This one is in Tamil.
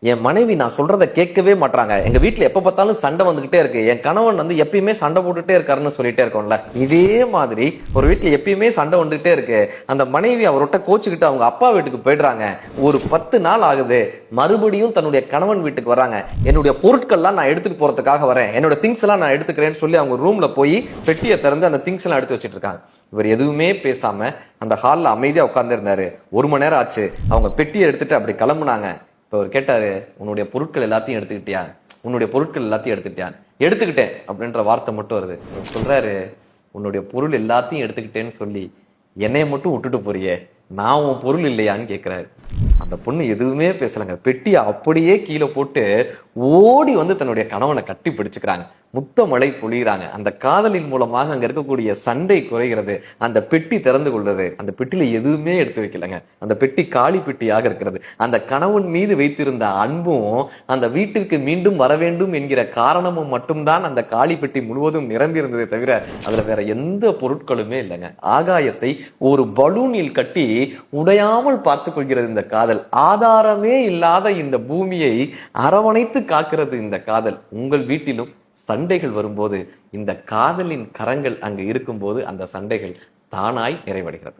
என் மனைவி நான் சொல்றதை கேட்கவே மாட்டாங்க. எங்க வீட்டுல எப்ப பார்த்தாலும் சண்டை வந்துகிட்டே இருக்கு. என் கணவன் வந்து எப்பயுமே சண்டை போட்டுட்டே இருக்காருன்னு சொல்லிட்டே இருக்கோம்ல. இதே மாதிரி ஒரு வீட்டுல எப்பயுமே சண்டை வந்துட்டே இருக்கு. அந்த மனைவி அவர்கிட்ட கோச்சுக்கிட்டு அவங்க அப்பா வீட்டுக்கு போயிடுறாங்க. ஒரு 10 நாள் ஆகுது. மறுபடியும் தன்னுடைய கணவன் வீட்டுக்கு வராங்க. என்னுடைய பொருட்கள்லாம் நான் எடுத்துட்டு போறதுக்காக வரேன், என்னோட திங்ஸ் எல்லாம் நான் எடுத்துக்கிறேன்னு சொல்லி அவங்க ரூம்ல போய் பெட்டியை திறந்து அந்த திங்ஸ் எல்லாம் எடுத்து வச்சிட்டு இருக்காங்க. இவர் எதுவுமே பேசாம அந்த ஹால்ல அமைதியா உட்கார்ந்து இருந்தாரு. 1 மணி நேரம் ஆச்சு. அவங்க பெட்டியை எடுத்துட்டு அப்படி கிளம்புனாங்க. இப்ப அவர் கேட்டாரு, உன்னுடைய பொருட்கள் எல்லாத்தையும் எடுத்துக்கிட்டியா? உன்னுடைய பொருட்கள் எல்லாத்தையும் எடுத்துக்கிட்டியா? எடுத்துக்கிட்டேன் அப்படின்ற வார்த்தை மட்டும் வருது. சொல்றாரு, உன்னுடைய பொருள் எல்லாத்தையும் எடுத்துக்கிட்டேன்னு சொல்லி என்னைய மட்டும் விட்டுட்டு போறியே, நான் உன் பொருள் இல்லையான்னு கேட்கிறாரு. அந்த பொண்ணு எதுவுமே பேசலங்க. பெட்டியை அப்படியே கீழே போட்டு ஓடி வந்து தன்னுடைய கணவனை கட்டி பிடிச்சுக்கிறாங்க. முத்த மழை பொழிகிறாங்க. அந்த காதலின் மூலமாக அங்க இருக்கக்கூடிய சண்டை குறைகிறது. அந்த பெட்டி திறந்து கொள்றது. அந்த பெட்டியில எதுவுமே எடுத்து வைக்கலங்க. அந்த பெட்டி காலி பெட்டியாக இருக்கிறது. அந்த கணவன் மீது வைத்திருந்த அன்பும் அந்த வீட்டிற்கு மீண்டும் வர வேண்டும் என்கிற காரணமும் மட்டும்தான் அந்த காலி பெட்டி முழுவதும் நிரம்பி இருந்ததை தவிர அதுல வேற எந்த பொருட்களுமே இல்லைங்க. ஆகாயத்தை ஒரு பலூனில் கட்டி உடையாமல் பார்த்துக் கொள்கிறது இந்த காதல். ஆதாரமே இல்லாத இந்த பூமியை அரவணைத்து காக்கிறது இந்த காதல். உங்கள் வீட்டிலும் சண்டைகள் வரும்போது இந்த காதலின் கரங்கள் அங்கு இருக்கும்போது அந்த சண்டைகள் தானாய் நிறைவடைகிறது.